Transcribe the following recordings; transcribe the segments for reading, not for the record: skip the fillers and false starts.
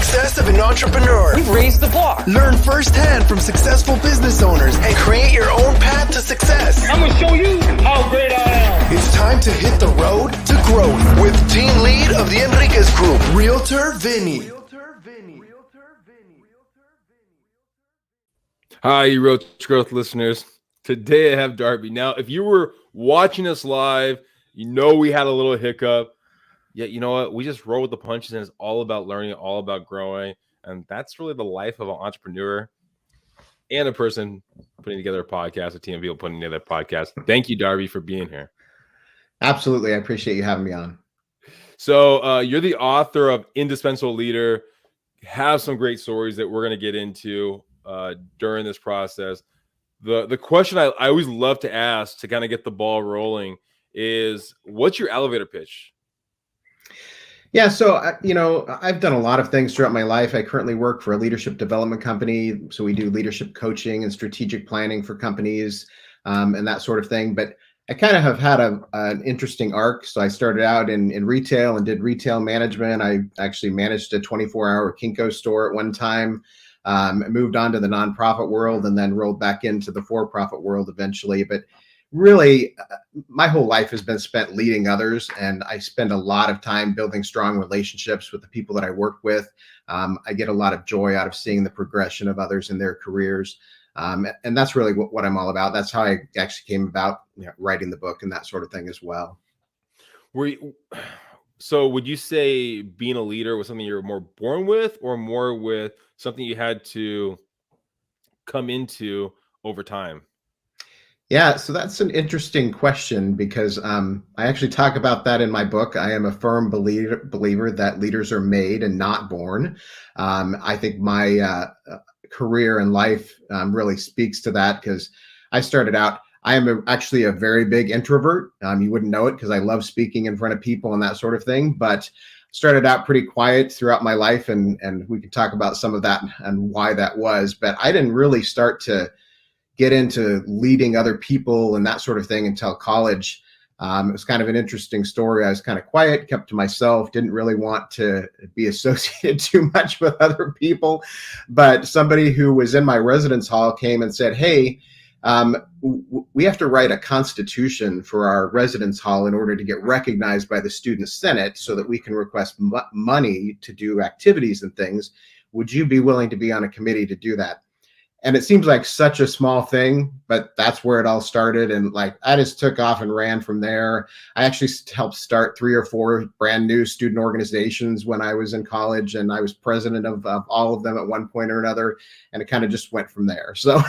success of an entrepreneur. We've raised the bar. Learn firsthand from successful business owners and create your own path to success. I'm going to show you how great I am. It's time to hit the road to growth with team lead of the Enriquez Group, Realtor Vinny. Hi, you Road to Growth listeners. Today I have Darby. Now, if you were watching us live, you know we had a little hiccup. Yet, you know what? We just roll with the punches, and it's all about learning, all about growing. And that's really the life of an entrepreneur and a person putting together a podcast, a team of people putting together a podcast. Thank you, Darby, for being here. Absolutely. I appreciate you having me on. So you're the author of Indispensable Leader. Have some great stories that we're going to get into during this process. The question I always love to ask to kind of get the ball rolling is, what's your elevator pitch? Yeah, so, I've done a lot of things throughout my life. I currently work for a leadership development company. So we do leadership coaching and strategic planning for companies and that sort of thing. But I kind of have had an interesting arc. So I started out in retail and did retail management. I actually managed a 24-hour Kinko store at one time. Moved on to the nonprofit world and then rolled back into the for-profit world eventually. But really, my whole life has been spent leading others, and I spend a lot of time building strong relationships with the people that I work with. I get a lot of joy out of seeing the progression of others in their careers. And that's really what I'm all about. That's how I actually came about writing the book and that sort of thing as well. So would you say being a leader was something you're more born with, or more with something you had to come into over time? Yeah, so that's an interesting question because I actually talk about that in my book. I am a firm believer that leaders are made and not born. I think my career and life really speaks to that because I started out, I am actually a very big introvert. You wouldn't know it because I love speaking in front of people and that sort of thing, but started out pretty quiet throughout my life, and we can talk about some of that and why that was, but I didn't really start to get into leading other people and that sort of thing until college. It was kind of an interesting story. I was kind of quiet, kept to myself, didn't really want to be associated too much with other people. But somebody who was in my residence hall came and said, hey, we have to write a constitution for our residence hall in order to get recognized by the student senate so that we can request money to do activities and things. Would you be willing to be on a committee to do that? And it seems like such a small thing, but that's where it all started. And like, I just took off and ran from there. I actually helped start 3 or 4 brand new student organizations when I was in college, and I was president of all of them at one point or another. And it kind of just went from there. So,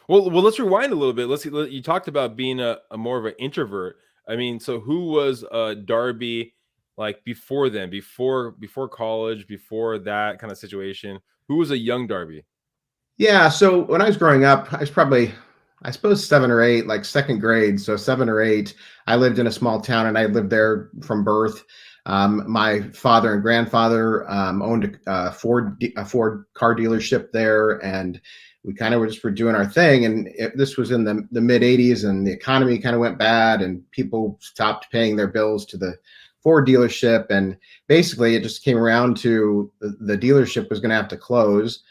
well, let's rewind a little bit. Let's see. You talked about being a more of an introvert. I mean, so who was Darby like before then, before college, before that kind of situation? Who was a young Darby? Yeah, so when I was growing up, I was probably, I suppose 7 or 8, like second grade. So 7 or 8, I lived in a small town, and I lived there from birth. My father and grandfather owned a Ford car dealership there, and we kind of were doing our thing. And this was in the mid 80s, and the economy kind of went bad, and people stopped paying their bills to the Ford dealership. And basically it just came around to the dealership was going to have to close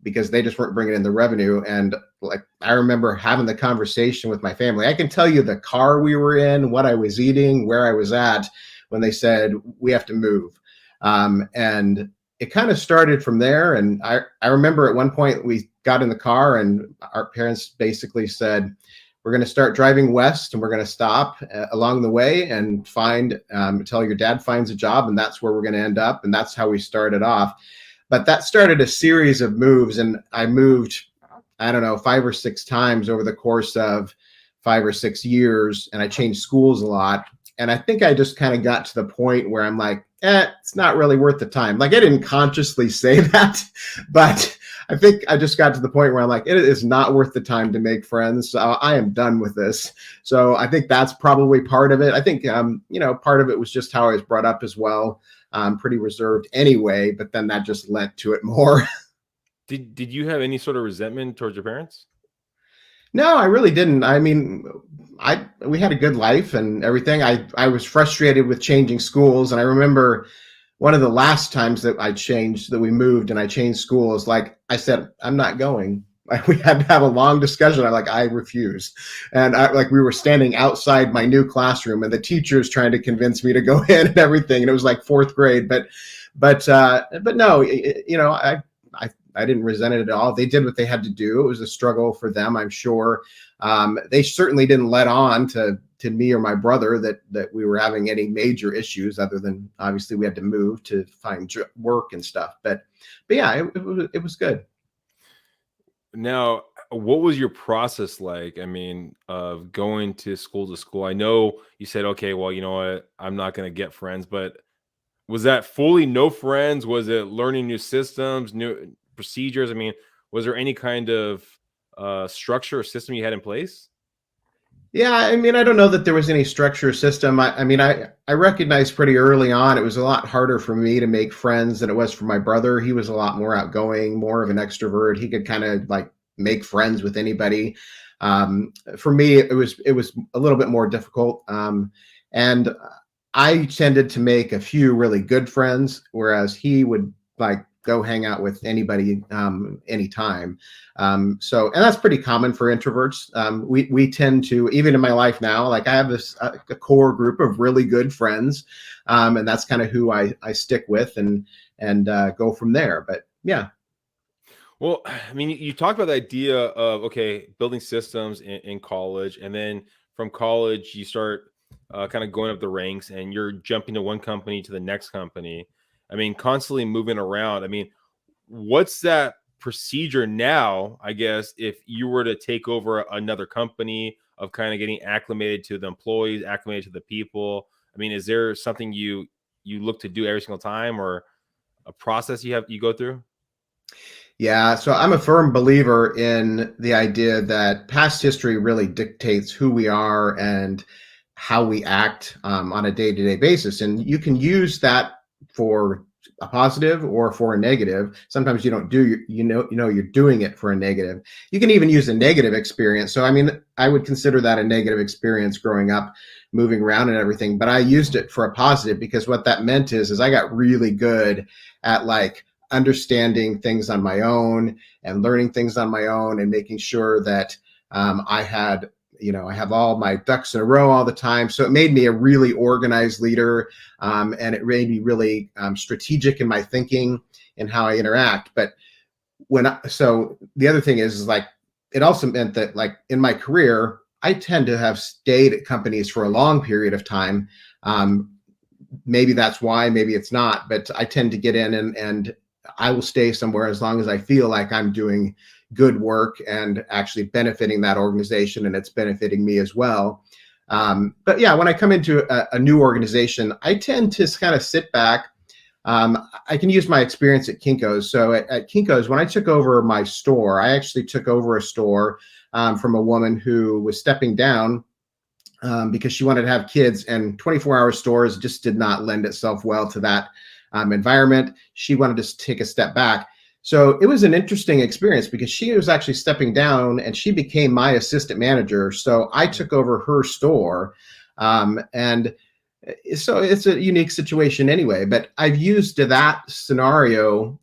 because they just weren't bringing in the revenue. And like, I remember having the conversation with my family. I can tell you the car we were in, what I was eating, where I was at when they said, we have to move. And it kind of started from there. And I remember at one point we got in the car, and our parents basically said, we're going to start driving west, and we're going to stop along the way and find until your dad finds a job. And that's where we're going to end up. And that's how we started off. But that started a series of moves, and I moved, I don't know, 5 or 6 times over the course of 5 or 6 years, and I changed schools a lot. And I think I just kind of got to the point where I'm like, it's not really worth the time. Like, I didn't consciously say that, but I think I just got to the point where I'm like, it is not worth the time to make friends. So I am done with this. So I think that's probably part of it. I think, part of it was just how I was brought up as well. Pretty reserved anyway, but then that just lent to it more. Did you have any sort of resentment towards your parents? No, I really didn't. I mean, we had a good life and everything. I was frustrated with changing schools, and I remember one of the last times that we moved and I changed schools, like I said, I'm not going. Like, we had to have a long discussion. I refused. And we were standing outside my new classroom and the teachers trying to convince me to go in and everything. And it was like fourth grade, but no, I didn't resent it at all. They did what they had to do. It was a struggle for them, I'm sure. They certainly didn't let on to me or my brother that we were having any major issues, other than obviously we had to move to find work and stuff. But yeah, it was good. Now, what was your process like? I mean, of going to school. I know you said, okay, well, you know what, I'm not going to get friends, but was that fully no friends? Was it learning new systems, new procedures? I mean, was there any kind of structure or system you had in place? Yeah, I mean, I don't know that there was any structure or system. I recognized pretty early on it was a lot harder for me to make friends than it was for my brother. He was a lot more outgoing, more of an extrovert. He could kind of like make friends with anybody. For me, it was a little bit more difficult. And I tended to make a few really good friends, whereas he would like go hang out with anybody anytime. And that's pretty common for introverts. We tend to, even in my life now, like I have a core group of really good friends, and that's kind of who I stick with and go from there. But yeah. Well, I mean, you talked about the idea of, okay, building systems in college, and then from college, you start kind of going up the ranks and you're jumping to one company to the next company. I mean, constantly moving around. I mean, what's that procedure now, I guess, if you were to take over another company, of kind of getting acclimated to the employees, acclimated to the people? I mean, is there something you look to do every single time, or a process you go through? Yeah, so I'm a firm believer in the idea that past history really dictates who we are and how we act on a day-to-day basis. And you can use that for a positive or for a negative. Sometimes you don't do, you're doing it for a negative. You can even use a negative experience. So, I mean, I would consider that a negative experience growing up, moving around and everything, but I used it for a positive, because what that meant is I got really good at like understanding things on my own and learning things on my own and making sure that I have all my ducks in a row all the time. So it made me a really organized leader, and it made me really strategic in my thinking and how I interact. But so the other thing is like, it also meant that like in my career, I tend to have stayed at companies for a long period of time. Maybe that's why, maybe it's not, but I tend to get in and I will stay somewhere as long as I feel like I'm doing good work and actually benefiting that organization, and it's benefiting me as well. But yeah, when I come into a new organization, I tend to kind of sit back. I can use my experience at Kinko's. So at Kinko's, when I took over my store, I actually took over a store from a woman who was stepping down because she wanted to have kids, and 24-hour stores just did not lend itself well to that environment. She wanted to take a step back. So it was an interesting experience because she was actually stepping down and she became my assistant manager. So I took over her store. And so it's a unique situation anyway, but I've used that scenario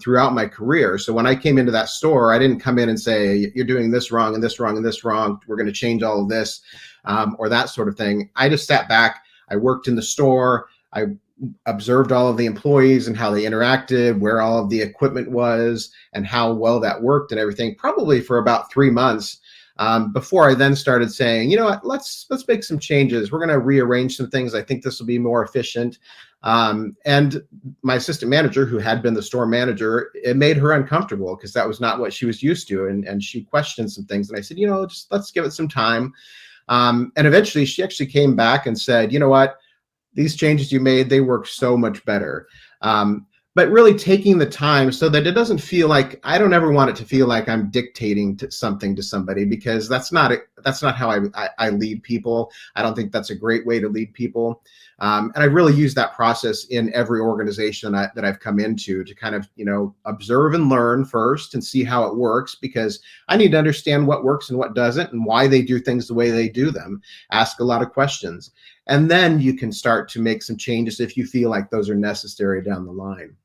throughout my career. So when I came into that store, I didn't come in and say, you're doing this wrong and this wrong and this wrong. We're going to change all of this or that sort of thing. I just sat back. I worked in the store. I observed all of the employees and how they interacted, where all of the equipment was and how well that worked and everything, probably for about 3 months before I then started saying, you know what, let's make some changes. We're going to rearrange some things. I think this will be more efficient. And my assistant manager, who had been the store manager, it made her uncomfortable because that was not what she was used to. And she questioned some things. And I said, just let's give it some time. And eventually she actually came back and said, you know what, these changes you made, they work so much better. But really taking the time so that it doesn't feel like, I don't ever want it to feel like I'm dictating something to somebody, because that's not how I lead people. I don't think that's a great way to lead people. And I really use that process in every organization that I've come into to kind of, observe and learn first and see how it works, because I need to understand what works and what doesn't and why they do things the way they do them. Ask a lot of questions. And then you can start to make some changes if you feel like those are necessary down the line.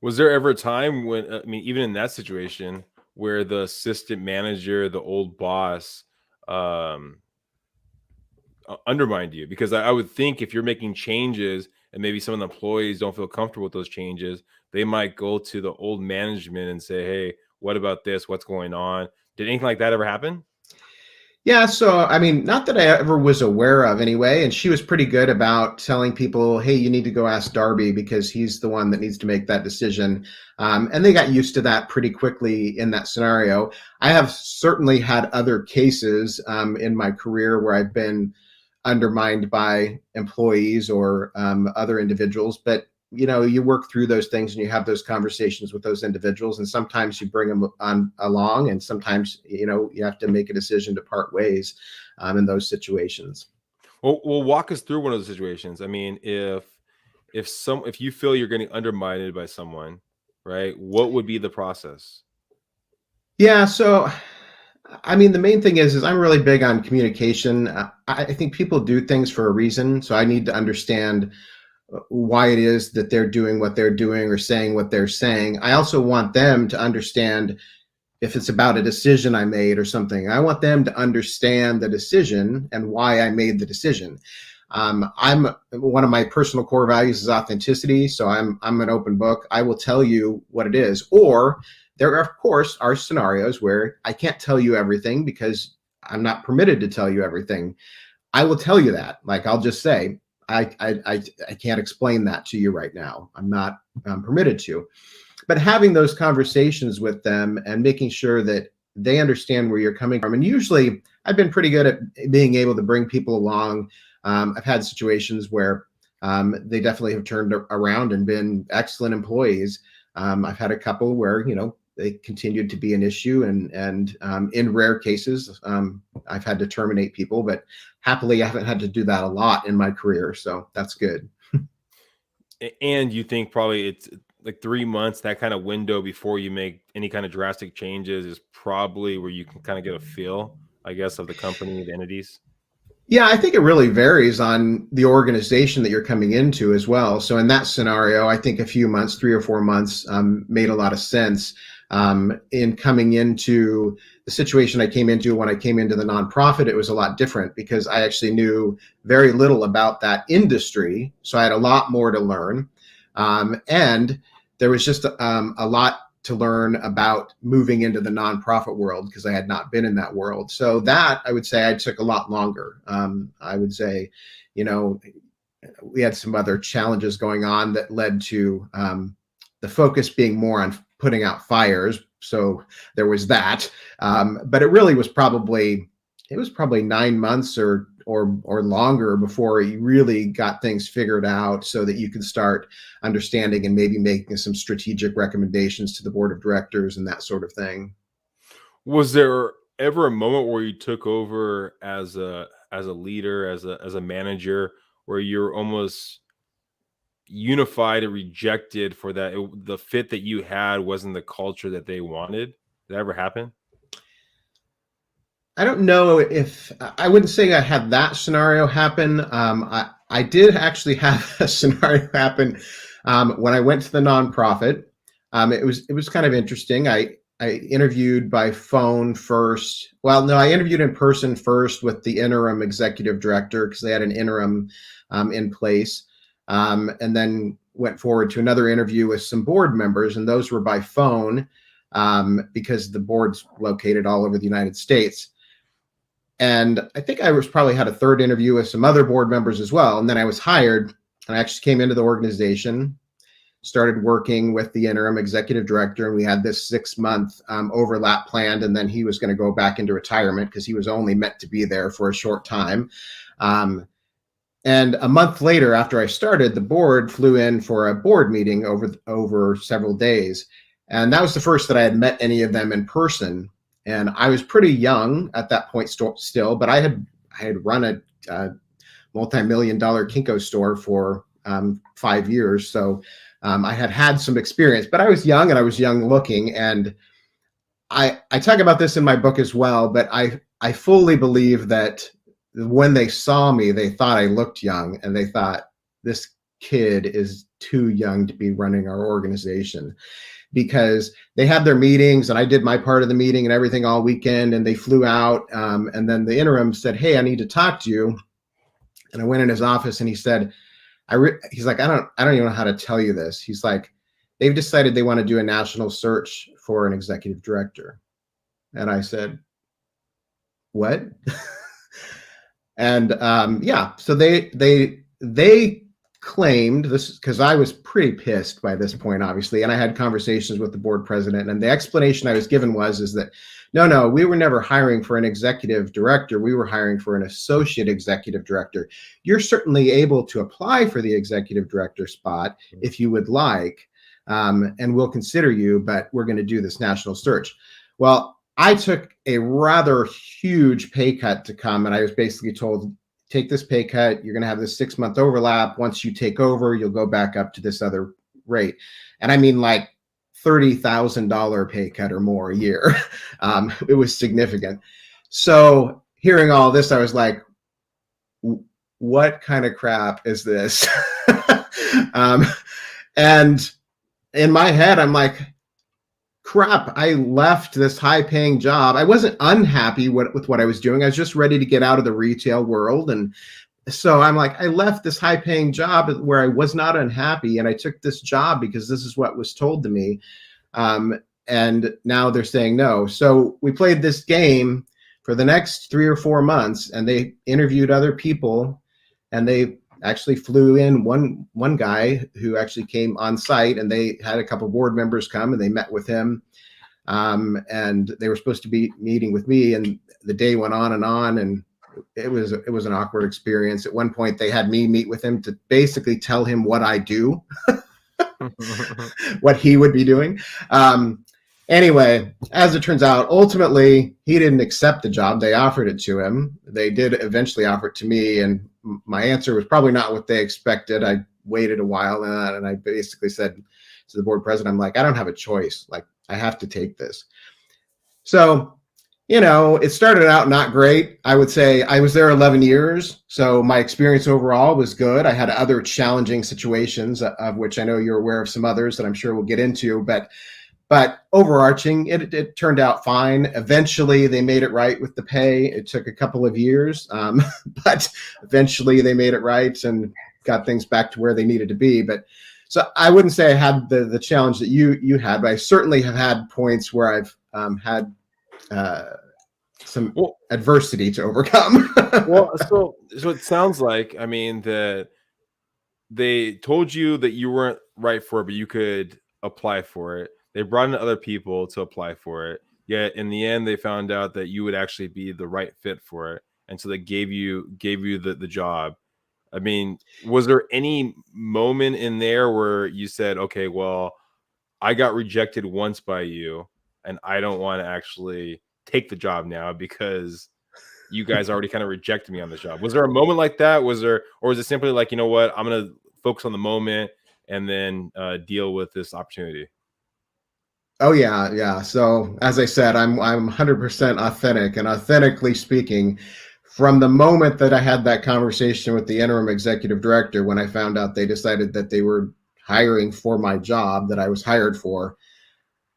Was there ever a time when, even in that situation, where the assistant manager, the old boss, undermined you? Because I would think if you're making changes and maybe some of the employees don't feel comfortable with those changes, they might go to the old management and say, hey, what about this? What's going on? Did anything like that ever happen? Yeah, so not that I ever was aware of anyway, and she was pretty good about telling people, hey, you need to go ask Darby because he's the one that needs to make that decision. And they got used to that pretty quickly in that scenario. I have certainly had other cases in my career where I've been undermined by employees or other individuals, but you work through those things and you have those conversations with those individuals, and sometimes you bring them along, and sometimes you have to make a decision to part ways in those situations. Well, walk us through one of those situations. If you feel you're getting undermined by someone, right, what would be the process? Yeah, so the main thing is I'm really big on communication. I think people do things for a reason, so I need to understand why it is that they're doing what they're doing or saying what they're saying. I also want them to understand if it's about a decision I made or something. I want them to understand the decision and why I made the decision. One of my personal core values is authenticity, so I'm an open book. I will tell you what it is. Or there, of course, are scenarios where I can't tell you everything because I'm not permitted to tell you everything. I will tell you that. Like, I'll just say, I can't explain that to you right now. I'm not permitted to. But having those conversations with them and making sure that they understand where you're coming from. And usually I've been pretty good at being able to bring people along. I've had situations where they definitely have turned around and been excellent employees. I've had a couple where, they continued to be an issue, and in rare cases, I've had to terminate people, but happily I haven't had to do that a lot in my career. So that's good. And you think probably it's like 3 months, that kind of window before you make any kind of drastic changes is probably where you can kind of get a feel, I guess, of the company, the entities. Yeah, I think it really varies on the organization that you're coming into as well. So in that scenario, I think a few months, 3 or 4 months, made a lot of sense. In coming into the situation I came into when I came into the nonprofit, it was a lot different because I actually knew very little about that industry. So I had a lot more to learn. And there was just a lot to learn about moving into the nonprofit world because I had not been in that world. So that, I would say, I took a lot longer. I would say, we had some other challenges going on that led to the focus being more on putting out fires. So there was that. But it really was probably 9 months or longer before you really got things figured out so that you could start understanding and maybe making some strategic recommendations to the board of directors and that sort of thing. Was there ever a moment where you took over as a leader, as a manager, where you're almost unified and rejected for that the fit that you had wasn't the culture that they wanted? Did that ever happen? I don't know if I wouldn't say I had that scenario happen. I did actually have a scenario happen when I went to the nonprofit. It was kind of interesting. I interviewed by phone first. Well, no, I interviewed in person first with the interim executive director because they had an interim in place, and then went forward to another interview with some board members, and those were by phone because the board's located all over the United States. And I think I was probably had a third interview with some other board members as well. And then I was hired, and I actually came into the organization, started working with the interim executive director, and we had this 6-month overlap planned. And then he was going to go back into retirement because he was only meant to be there for a short time. And a month later, after I started, the board flew in for a board meeting over several days. And that was the first that I had met any of them in person. And I was pretty young at that point still, but I had run multi-million-dollar Kinko store for 5 years. So I had some experience, but I was young and I was young looking. And I talk about this in my book as well, but I fully believe that when they saw me, they thought I looked young, and they thought, this kid is too young to be running our organization, because they had their meetings and I did my part of the meeting and everything all weekend, and they flew out. And then the interim said, hey, I need to talk to you. And I went in his office and he said, he's like, I don't even know how to tell you this. He's like, they've decided they want to do a national search for an executive director. And I said, what? And yeah, so they claimed this, because I was pretty pissed by this point, obviously, and I had conversations with the board president, and the explanation I was given is that no, we were never hiring for an executive director. We were hiring for an associate executive director. You're certainly able to apply for the executive director spot if you would like, and we'll consider you, but we're going to do this national search. Well, I took a rather huge pay cut to come, and I was basically told, take this pay cut. You're going to have this 6-month overlap. Once you take over, you'll go back up to this other rate. And I mean, like $30,000 pay cut or more a year. It was significant. So hearing all this, I was like, what kind of crap is this? And in my head, I'm like, crap, I left this high-paying job. I wasn't unhappy with what I was doing. I was just ready to get out of the retail world. And so I'm like, I left this high-paying job where I was not unhappy, and I took this job because this is what was told to me. And now they're saying no. So we played this game for the next 3 or 4 months, and they interviewed other people, and they actually flew in one guy who actually came on site, and they had a couple board members come and they met with him. And they were supposed to be meeting with me, and the day went on, and it was an awkward experience. At one point they had me meet with him to basically tell him what I do, what he would be doing. Anyway, as it turns out, ultimately he didn't accept the job. They offered it to him. They did eventually offer it to me, and my answer was probably not what they expected. I waited a while, and I basically said to the board president, I'm like, I don't have a choice. Like, I have to take this. So, it started out not great. I would say I was there 11 years. So my experience overall was good. I had other challenging situations, of which I know you're aware of some others that I'm sure we'll get into, but overarching, it turned out fine. Eventually, they made it right with the pay. It took a couple of years, but eventually they made it right and got things back to where they needed to be. But so I wouldn't say I had the challenge that you had, but I certainly have had points where I've had some adversity to overcome. Well, so it sounds like, I mean, that they told you that you weren't right for it, but you could apply for it. They brought in other people to apply for it. Yet in the end, they found out that you would actually be the right fit for it, and so they gave you the job. I mean, was there any moment in there where you said, okay, well, I got rejected once by you, and I don't want to actually take the job now because you guys already kind of rejected me on the job? Was there a moment like that? Or was it simply like, you know what, I'm going to focus on the moment and then deal with this opportunity? Oh yeah. So as I said, I'm 100% authentic, and authentically speaking, from the moment that I had that conversation with the interim executive director, when I found out they decided that they were hiring for my job that I was hired for,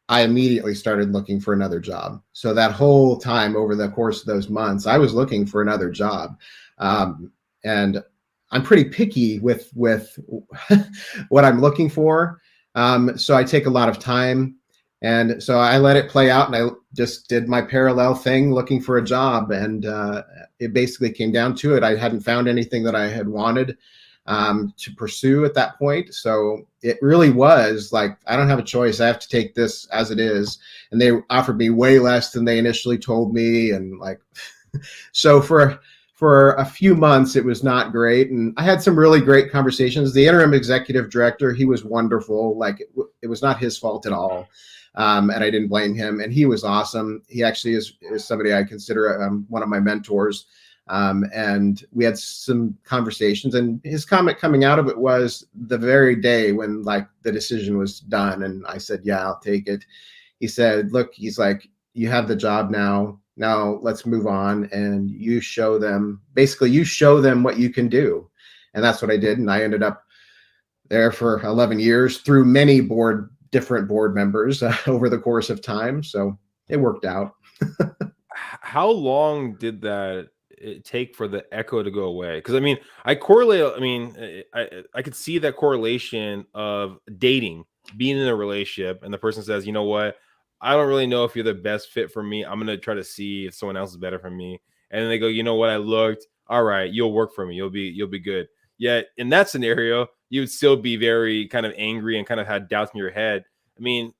I immediately started looking for another job. So that whole time over the course of those months, I was looking for another job. And I'm pretty picky with what I'm looking for. So I take a lot of time. And so I let it play out, and I just did my parallel thing looking for a job. And it basically came down to it. I hadn't found anything that I had wanted to pursue at that point. So it really was like, I don't have a choice. I have to take this as it is. And they offered me way less than they initially told me. And so for a few months, it was not great. And I had some really great conversations. The interim executive director, he was wonderful. It was not his fault at all. And I didn't blame him. And he was awesome. He actually is somebody I consider one of my mentors. And we had some conversations, and his comment coming out of it was the very day when like the decision was done. And I said, yeah, I'll take it. He said, look, he's like, you have the job now. Now let's move on. And you show them what you can do. And that's what I did. And I ended up there for 11 years through many different board members over the course of time. So it worked out. How long did that it take for the echo to go away? Because I mean, I correlate. I mean, I could see that correlation of dating, being in a relationship, and the person says, you know what, I don't really know if you're the best fit for me. I'm gonna try to see if someone else is better for me. And then they go, you know what, I looked. All right, you'll work for me. You'll be good. Yet in that scenario, you would still be very kind of angry and kind of had doubts in your head. I mean,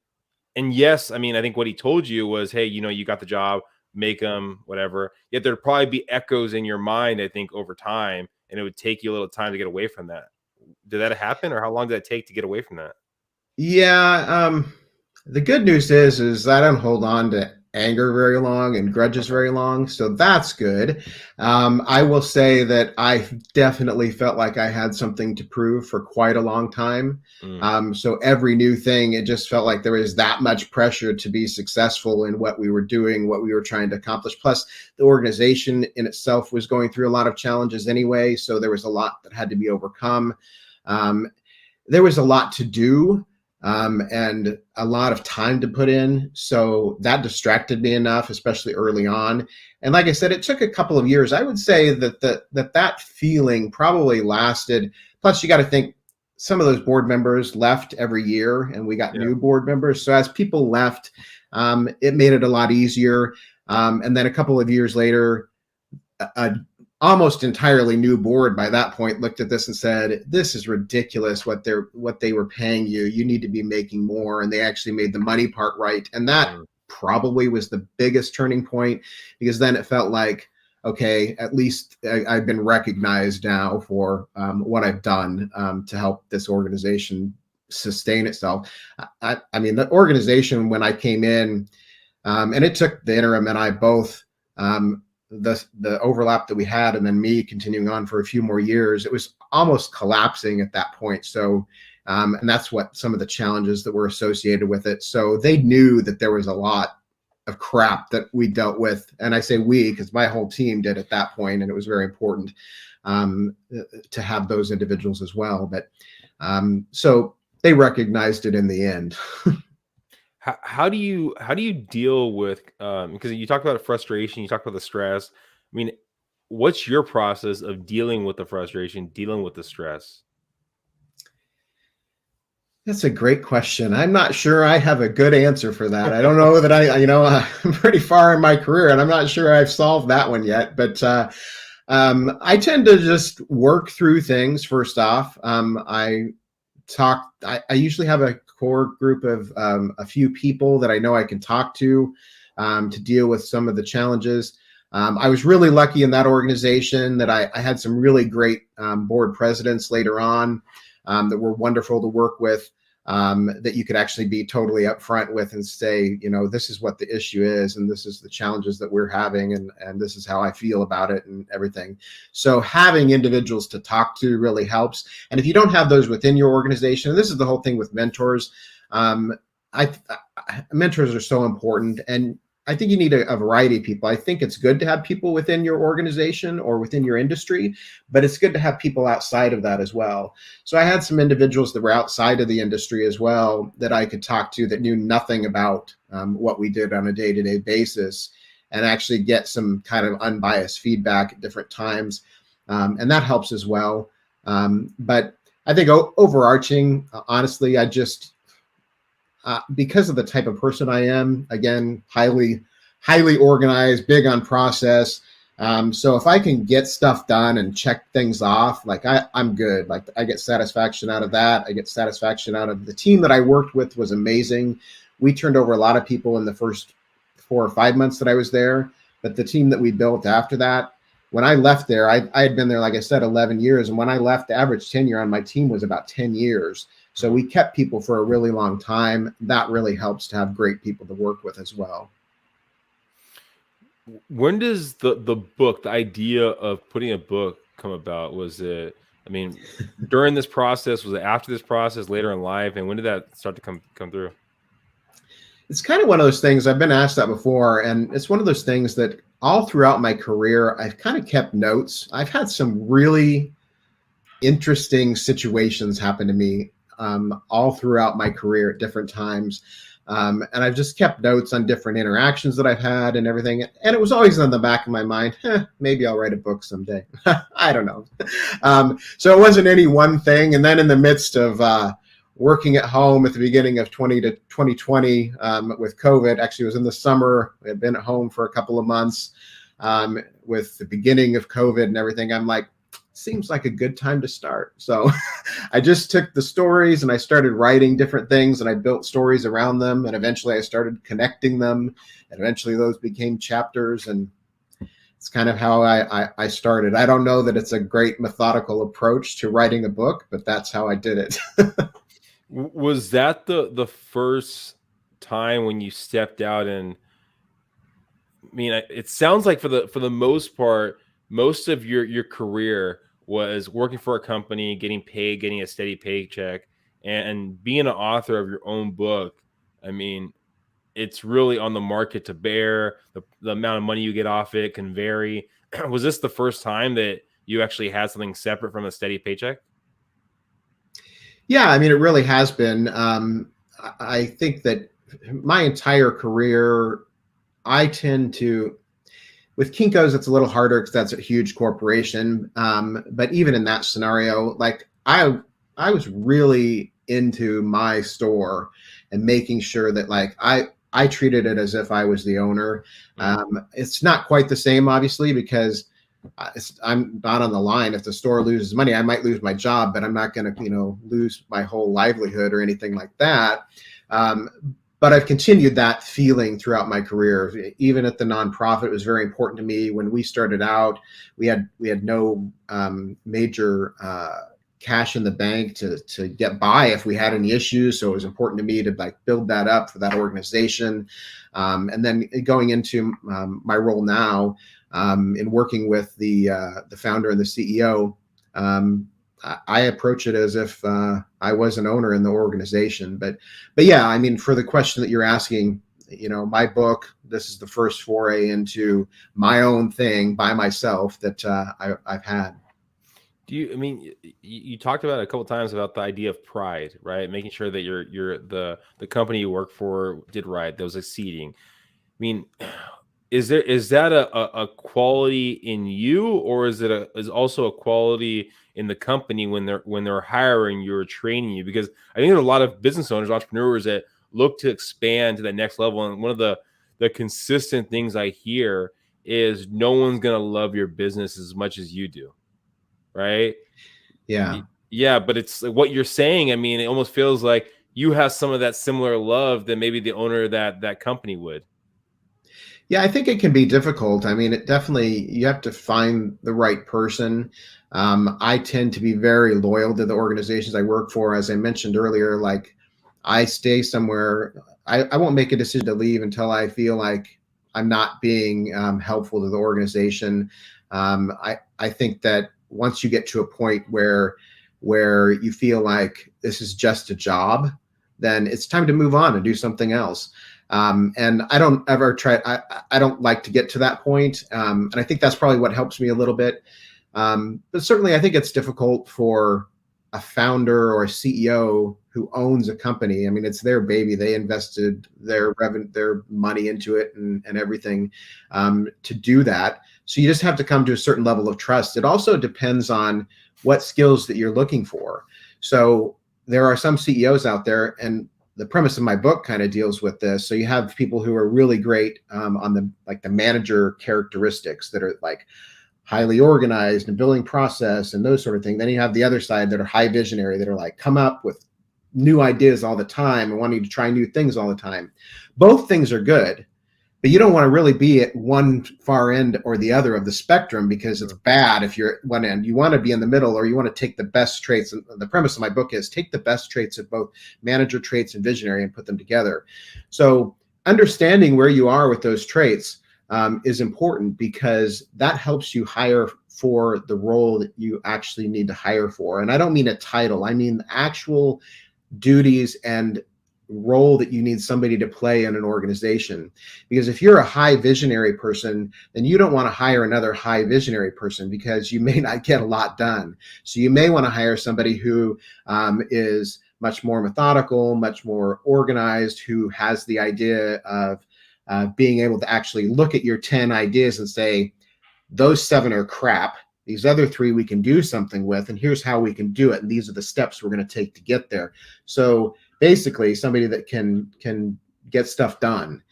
and yes, I mean, I think what he told you was, hey, you know, you got the job, make them, whatever. Yet there'd probably be echoes in your mind, I think, over time, and it would take you a little time to get away from that. Did that happen, or how long did it take to get away from that? Yeah. The good news is I don't hold on to anger very long and grudges very long. So that's good. I will say that I definitely felt like I had something to prove for quite a long time. So every new thing, it just felt like there was that much pressure to be successful in what we were doing, what we were trying to accomplish. Plus, the organization in itself was going through a lot of challenges anyway. So there was a lot that had to be overcome. There was a lot to do. And a lot of time to put in. So that distracted me enough, especially early on. And like I said, it took a couple of years. I would say that that feeling probably lasted. Plus, you got to think some of those board members left every year, and we got new board members. So as people left, it made it a lot easier. And then a couple of years later, a almost entirely new board by that point looked at this and said, this is ridiculous what they were paying you. You need to be making more. And they actually made the money part right. And that probably was the biggest turning point, because then it felt like, okay, at least I've been recognized now for what I've done to help this organization sustain itself. I mean, the organization, when I came in, and it took the interim and I both, the overlap that we had, and then me continuing on for a few more years, it was almost collapsing at that point. So, and that's what some of the challenges that were associated with it. So they knew that there was a lot of crap that we dealt with. And I say we, because my whole team did at that point, and it was very important to have those individuals as well. But so they recognized it in the end. How do you deal with because you talked about frustration, you talked about the stress. I mean, what's your process of dealing with the frustration, dealing with the stress? That's a great question. I'm not sure I have a good answer for that. I don't know that I'm pretty far in my career, and I'm not sure I've solved that one yet. But I tend to just work through things first off. I usually have a core group of a few people that I know I can talk to deal with some of the challenges. I was really lucky in that organization that I had some really great board presidents later on that were wonderful to work with, that you could actually be totally upfront with and say, you know, this is what the issue is, and this is the challenges that we're having, and this is how I feel about it and everything. So having individuals to talk to really helps. And if you don't have those within your organization, and this is the whole thing with mentors, mentors are so important. And I think you need a variety of people. I think it's good to have people within your organization or within your industry, but it's good to have people outside of that as well. So I had some individuals that were outside of the industry as well that I could talk to that knew nothing about what we did on a day-to-day basis, and actually get some kind of unbiased feedback at different times. And that helps as well. But I think overarching, honestly, I just, because of the type of person I am, again, highly organized, big on process. So if I can get stuff done and check things off, like I'm good. Like I get satisfaction out of that. I get satisfaction out of the team that I worked with was amazing. We turned over a lot of people in the first 4 or 5 months that I was there, but the team that we built after that, when I left there, I had been there, like I said, 11 years. And when I left, the average tenure on my team was about 10 years. So we kept people for a really long time. That really helps to have great people to work with as well. When does the idea of putting a book come about? Was it, I mean, during this process? Was it after this process, later in life? And when did that start to come through? It's kind of one of those things. I've been asked that before, and it's one of those things that all throughout my career, I've kind of kept notes. I've had some really interesting situations happen to me all throughout my career at different times. And I've just kept notes on different interactions that I've had and everything. And it was always in the back of my mind, maybe I'll write a book someday. I don't know. So it wasn't any one thing. And then in the midst of working at home at the beginning of 2020 with COVID, actually it was in the summer. We had been at home for a couple of months with the beginning of COVID and everything. I'm like, seems like a good time to start. So I just took the stories and I started writing different things, and I built stories around them. And eventually I started connecting them, and eventually those became chapters. And it's kind of how I started. I don't know that it's a great methodical approach to writing a book, but that's how I did it. Was that the first time when you stepped out? And I mean, it sounds like for the most part, most of your career was working for a company, getting paid, getting a steady paycheck, and being an author of your own book. I mean, it's really on the market to bear. The amount of money you get off it can vary. Was this the first time that you actually had something separate from a steady paycheck? Yeah, I mean, it really has been. I think that my entire career, I tend to, with Kinko's, it's a little harder because that's a huge corporation. But even in that scenario, like I was really into my store and making sure that like I treated it as if I was the owner. It's not quite the same, obviously, because I'm not on the line. If the store loses money, I might lose my job, but I'm not going to, lose my whole livelihood or anything like that. But I've continued that feeling throughout my career. Even at the nonprofit, it was very important to me. When we started out, we had no major cash in the bank to get by if we had any issues. So it was important to me to like build that up for that organization. And then going into my role now in working with the founder and the CEO, I approach it as if I was an owner in the organization. But yeah, I mean, for the question that you're asking, my book, this is the first foray into my own thing by myself that I've had. You talked about it a couple of times about the idea of pride, right? Making sure that the company you work for did right, that was exceeding. I mean, is that a quality in you, or is also a quality in the company when they're hiring you or training you? Because I think there are a lot of business owners, entrepreneurs that look to expand to the next level. And one of the consistent things I hear is no one's going to love your business as much as you do. Right. Yeah. Yeah. But it's like what you're saying. I mean, it almost feels like you have some of that similar love that maybe the owner of that company would. Yeah, I think it can be difficult. I mean, you have to find the right person. I tend to be very loyal to the organizations I work for. As I mentioned earlier, like I stay somewhere. I won't make a decision to leave until I feel like I'm not being helpful to the organization. I think that once you get to a point where you feel like this is just a job, then it's time to move on and do something else. And I don't ever try. I don't like to get to that point. And I think that's probably what helps me a little bit. But certainly, I think it's difficult for a founder or a CEO who owns a company. I mean, it's their baby. They invested their money into it and everything to do that. So you just have to come to a certain level of trust. It also depends on what skills that you're looking for. So there are some CEOs out there, and the premise of my book kind of deals with this. So you have people who are really great on the manager characteristics that are like highly organized and building process and those sort of things. Then you have the other side that are high visionary, that are like come up with new ideas all the time and wanting to try new things all the time. Both things are good, but you don't want to really be at one far end or the other of the spectrum, because it's bad if you're at one end. You want to be in the middle, or you want to take the best traits. And the premise of my book is take the best traits of both manager traits and visionary and put them together. So understanding where you are with those traits is important, because that helps you hire for the role that you actually need to hire for. And I don't mean a title, I mean the actual duties and role that you need somebody to play in an organization. Because if you're a high visionary person, then you don't want to hire another high visionary person, because you may not get a lot done. So you may want to hire somebody who is much more methodical, much more organized, who has the idea of being able to actually look at your 10 ideas and say, those 7 are crap. These other 3 we can do something with, and here's how we can do it. And these are the steps we're going to take to get there. So basically, somebody that can get stuff done.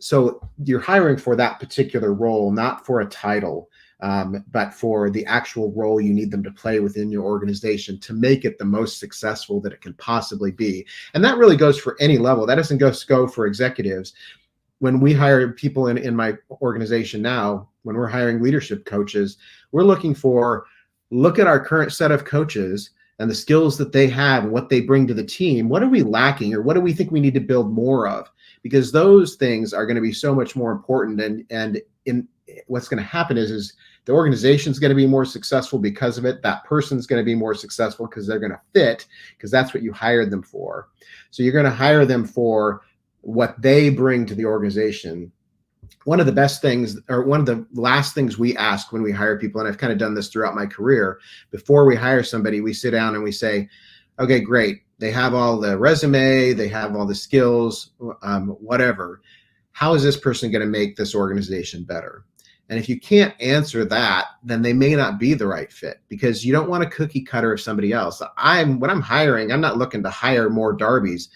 So you're hiring for that particular role, not for a title, but for the actual role you need them to play within your organization to make it the most successful that it can possibly be. And that really goes for any level. That doesn't just go for executives. When we hire people in my organization now, when we're hiring leadership coaches, we're looking for, look at our current set of coaches and the skills that they have and what they bring to the team. What are we lacking, or what do we think we need to build more of? Because those things are going to be so much more important. And in what's going to happen is the organization is going to be more successful because of it. That person's going to be more successful because they're going to fit, because that's what you hired them for. So you're going to hire them for what they bring to the organization. One of the best things, or one of the last things we ask when we hire people, and I've kind of done this throughout my career, before we hire somebody, we sit down and we say, okay, great. They have all the resume, they have all the skills, whatever. How is this person going to make this organization better? And if you can't answer that, then they may not be the right fit, because you don't want a cookie cutter of somebody else. When I'm hiring, I'm not looking to hire more Darbys.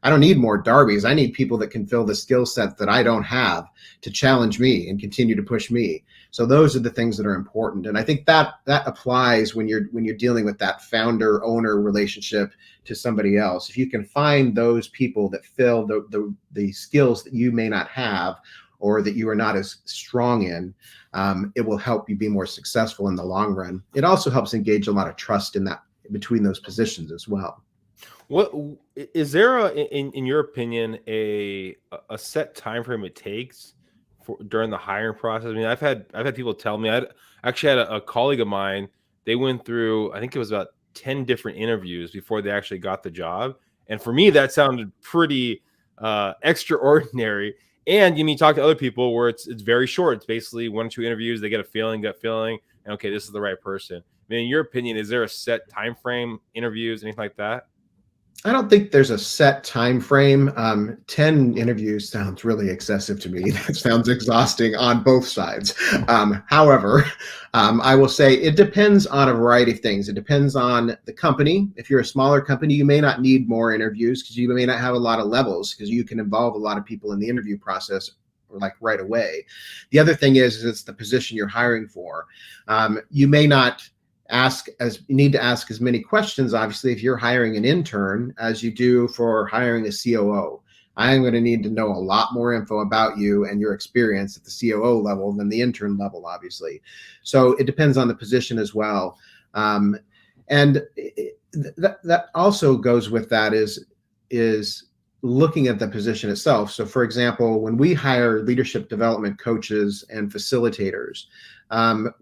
I don't need more Darbys. I need people that can fill the skill set that I don't have to challenge me and continue to push me. So those are the things that are important. And I think that applies when you're dealing with that founder owner relationship to somebody else. If you can find those people that fill the skills that you may not have, or that you are not as strong in, it will help you be more successful in the long run. It also helps engage a lot of trust in that between those positions as well. What is there in your opinion a set time frame it takes for during the hiring process? I mean, I've had people tell me. I actually had a colleague of mine. They went through, I think it was about 10 different interviews before they actually got the job. And for me, that sounded pretty extraordinary. And you talk to other people where it's very short. It's basically 1 or 2 interviews. They get a gut feeling, and okay, this is the right person. I mean, in your opinion, is there a set time frame, interviews, anything like that? I don't think there's a set time frame. 10 interviews sounds really excessive to me. That sounds exhausting on both sides. However, I will say it depends on a variety of things. It depends on the company. If you're a smaller company, you may not need more interviews, because you may not have a lot of levels, because you can involve a lot of people in the interview process like right away. The other thing is it's the position you're hiring for. You may not need to ask as many questions, obviously, if you're hiring an intern as you do for hiring a COO. I am going to need to know a lot more info about you and your experience at the COO level than the intern level, obviously. So it depends on the position as well. And that also goes with that is looking at the position itself. So for example, when we hire leadership development coaches and facilitators,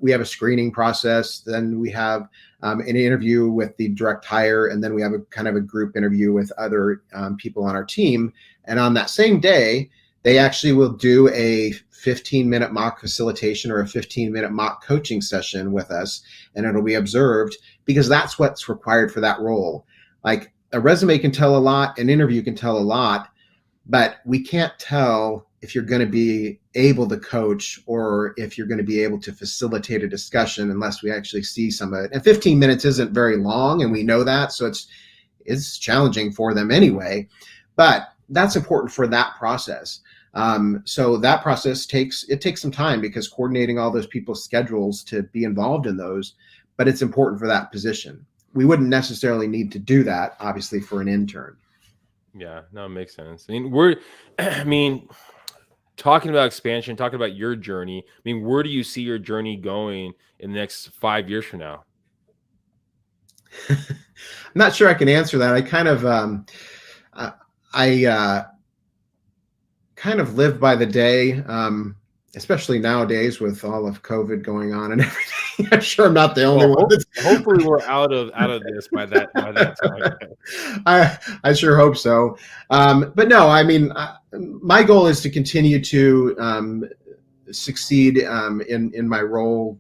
we have a screening process. Then we have an interview with the direct hire, and then we have a kind of a group interview with other people on our team. And on that same day, they actually will do a 15-minute mock facilitation or a 15-minute mock coaching session with us, and it'll be observed, because that's what's required for that role. Like, a resume can tell a lot, an interview can tell a lot, but we can't tell if you're going to be able to coach or if you're going to be able to facilitate a discussion unless we actually see some of it. And 15 minutes isn't very long, and we know that, so it's challenging for them anyway. But that's important for that process. So that process takes some time, because coordinating all those people's schedules to be involved in those, but it's important for that position. We wouldn't necessarily need to do that, obviously, for an intern. Yeah, no, it makes sense. I mean, talking about expansion, talking about your journey, I mean, where do you see your journey going in the next 5 years from now? I'm not sure I can answer that. I kind of live by the day. especially nowadays with all of COVID going on and everything. I'm sure I'm not the only one. Hopefully, we're out of this by that time. I sure hope so. But no, I mean, my goal is to continue to succeed in my role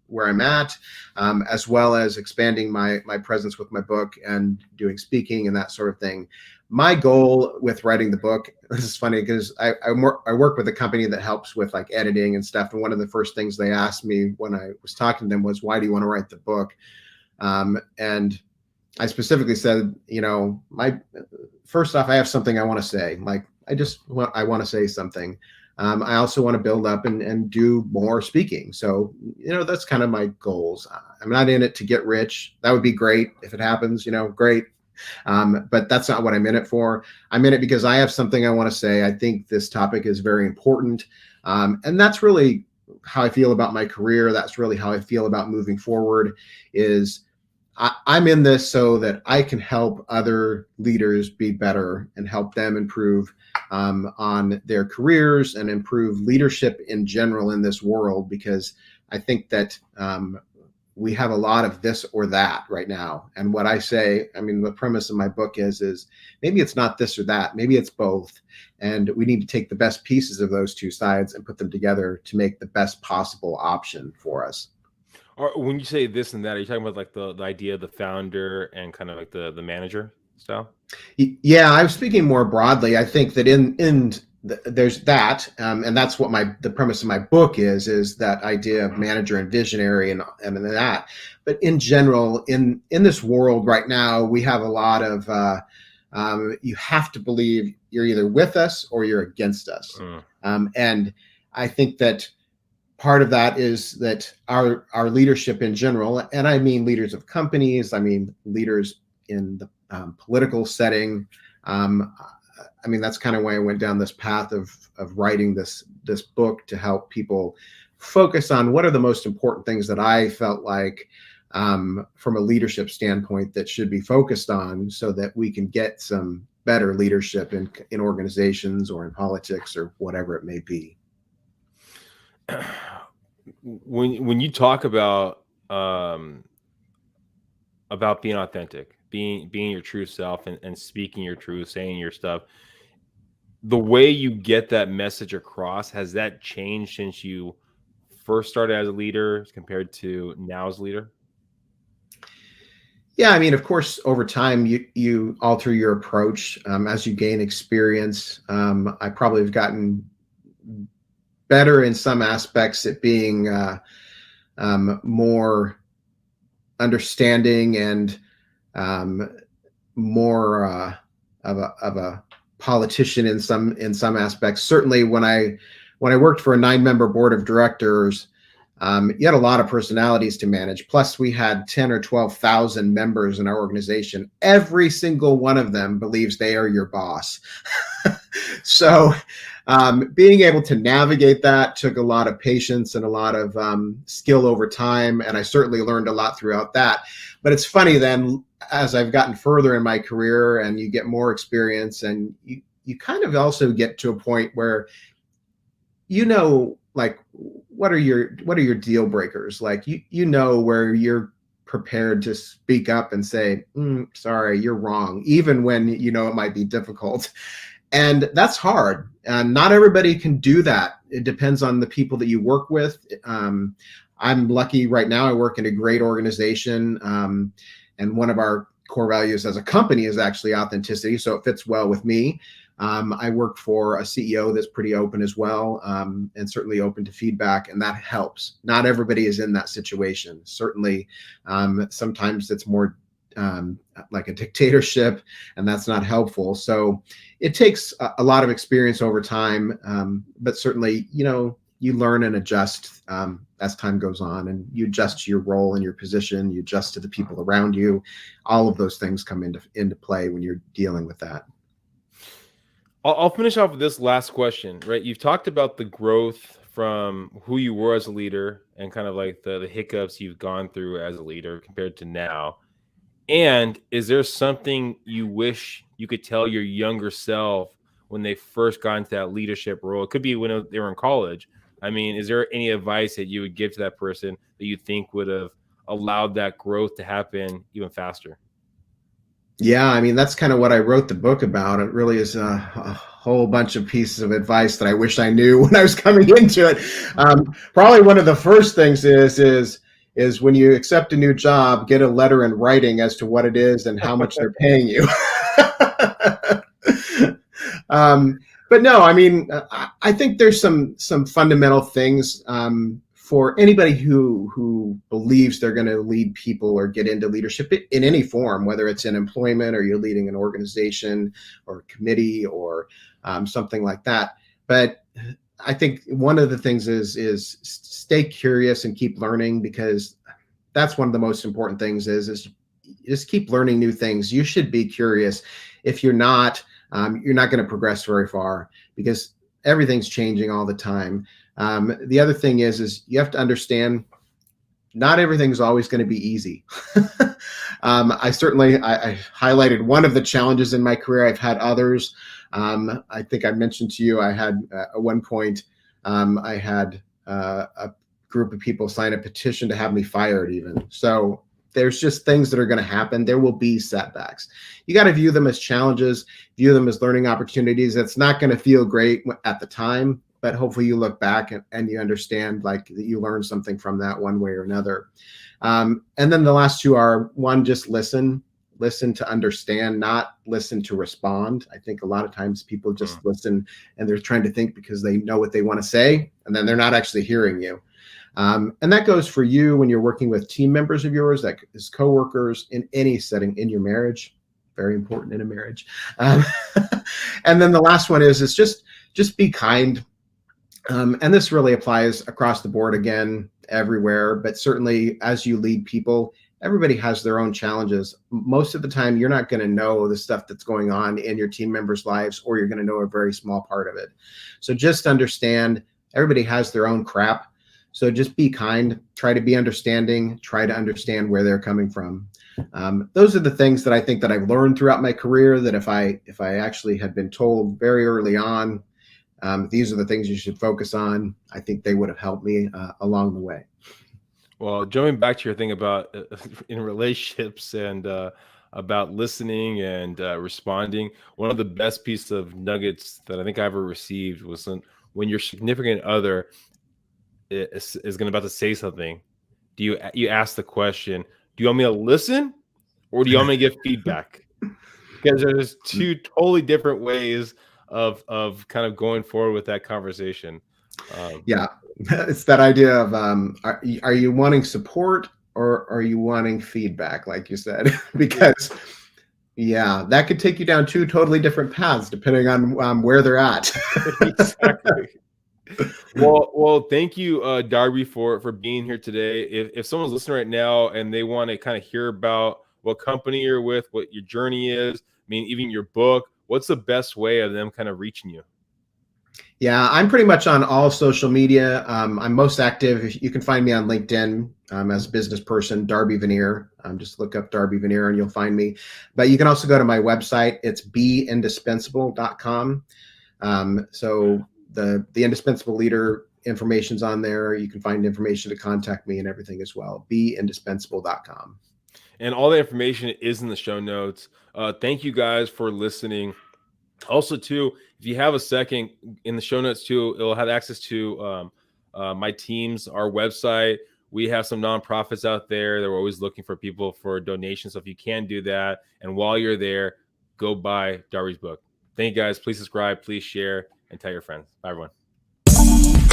where I'm at, as well as expanding my presence with my book and doing speaking and that sort of thing. My goal with writing the book, this is funny because I work with a company that helps with like editing and stuff. And one of the first things they asked me when I was talking to them was, why do you want to write the book? And I specifically said, first off, I have something I want to say. Like, I want to say something. I also want to build up and do more speaking. So, that's kind of my goals. I'm not in it to get rich. That would be great if it happens, great. But that's not what I'm in it for. I'm in it because I have something I want to say. I think this topic is very important. And that's really how I feel about my career. That's really how I feel about moving forward is I'm in this so that I can help other leaders be better and help them improve on their careers and improve leadership in general in this world, because I think that we have a lot of this or that right now. And what I say, the premise of my book is maybe it's not this or that, maybe it's both. And we need to take the best pieces of those two sides and put them together to make the best possible option for us. Or when you say this and that, are you talking about like the idea of the founder and kind of like the manager style? Yeah, I'm speaking more broadly. I think that there's that, and that's what the premise of my book is that idea of manager and visionary and that. But in general, in this world right now, we have a lot of you have to believe you're either with us or you're against us, and I think that part of that is that our leadership in general, and I mean leaders of companies, I mean leaders in the political setting. That's kind of why I went down this path of writing this book, to help people focus on what are the most important things that I felt like from a leadership standpoint that should be focused on, so that we can get some better leadership in organizations or in politics or whatever it may be. When you talk about being authentic, being your true self and speaking your truth, saying your stuff, the way you get that message across, has that changed since you first started as a leader compared to now as a leader? Yeah, of course, over time you alter your approach as you gain experience. I probably have gotten better in some aspects at being more understanding and more of a politician in some aspects. Certainly, when I worked for a 9-member board of directors, you had a lot of personalities to manage. Plus, we had 10 or 12,000 members in our organization. Every single one of them believes they are your boss. So being able to navigate that took a lot of patience and a lot of skill over time. And I certainly learned a lot throughout that. But it's funny then, as I've gotten further in my career and you get more experience, and you kind of also get to a point where, like, what are your deal breakers? Like, where you're prepared to speak up and say, sorry, you're wrong, even when it might be difficult. And that's hard. And not everybody can do that. It depends on the people that you work with. I'm lucky right now. I work in a great organization. And one of our core values as a company is actually authenticity. So it fits well with me. I work for a CEO that's pretty open as well, and certainly open to feedback, and that helps. Not everybody is in that situation. Certainly, sometimes it's more like a dictatorship, and that's not helpful. So it takes a lot of experience over time, but certainly, you learn and adjust as time goes on, and you adjust to your role and your position, you adjust to the people around you. All of those things come into play when you're dealing with that. I'll finish off with this last question, right? You've talked about the growth from who you were as a leader and kind of like the hiccups you've gone through as a leader compared to now. And is there something you wish you could tell your younger self when they first got into that leadership role? It could be when they were in college, I mean, is there any advice that you would give to that person that you think would have allowed that growth to happen even faster? Yeah, I mean, that's kind of what I wrote the book about. It really is a whole bunch of pieces of advice that I wish I knew when I was coming into it. Probably one of the first things is when you accept a new job, get a letter in writing as to what it is and how much they're paying you. But no, I mean, I think there's some fundamental things for anybody who believes they're going to lead people or get into leadership in any form, whether it's in employment or you're leading an organization or a committee or something like that. But I think one of the things is stay curious and keep learning, because that's one of the most important things is just keep learning new things. You should be curious. If you're not going to progress very far, because everything's changing all the time. The other thing is you have to understand not everything's always going to be easy. I highlighted one of the challenges in my career. I've had others. I think I mentioned to you, I had at one point, I had a group of people sign a petition to have me fired even. So there's just things that are going to happen. There will be setbacks. You got to view them as challenges, view them as learning opportunities. It's not going to feel great at the time, but hopefully you look back and you understand like that you learned something from that one way or another. And then the last two are, one, just listen to understand, not listen to respond. I think a lot of times people just listen and they're trying to think because they know what they want to say, and then they're not actually hearing you. And that goes for you when you're working with team members of yours, that is coworkers, in any setting, in your marriage, very important in a marriage. And then the last one is just be kind. And this really applies across the board, again, everywhere, but certainly as you lead people, everybody has their own challenges. Most of the time, you're not going to know the stuff that's going on in your team members' lives, or you're going to know a very small part of it. So just understand everybody has their own crap. So just be kind, try to be understanding, try to understand where they're coming from. Those are the things that I think that I've learned throughout my career, that if I actually had been told very early on, these are the things you should focus on, I think they would have helped me along the way. Well, jumping back to your thing about in relationships and about listening and responding, one of the best pieces of nuggets that I think I ever received was when your significant other is going about to say something, you ask the question, do you want me to listen or do you want me to give feedback? Because there's two totally different ways of kind of going forward with that conversation. Yeah, it's that idea of are you wanting support or are you wanting feedback, like you said? Because yeah, that could take you down two totally different paths depending on where they're at. Exactly. Well, thank you, Darby, for being here today. If someone's listening right now and they want to kind of hear about what company you're with, what your journey is, I mean, even your book, what's the best way of them kind of reaching you? Yeah, I'm pretty much on all social media. I'm most active. You can find me on LinkedIn as a business person, Darby Vannier. Just look up Darby Vannier and you'll find me. But you can also go to my website. It's beindispensable.com. So the Indispensable Leader information's on there. You can find information to contact me and everything as well. beindispensable.com. And all the information is in the show notes. Thank you guys for listening. Also, too, if you have a second, in the show notes, too, it'll have access to my team's, our website. We have some nonprofits out there that we're always looking for people for donations. So if you can do that, and while you're there, go buy Darby's book. Thank you, guys. Please subscribe, please share, and tell your friends. Bye, everyone.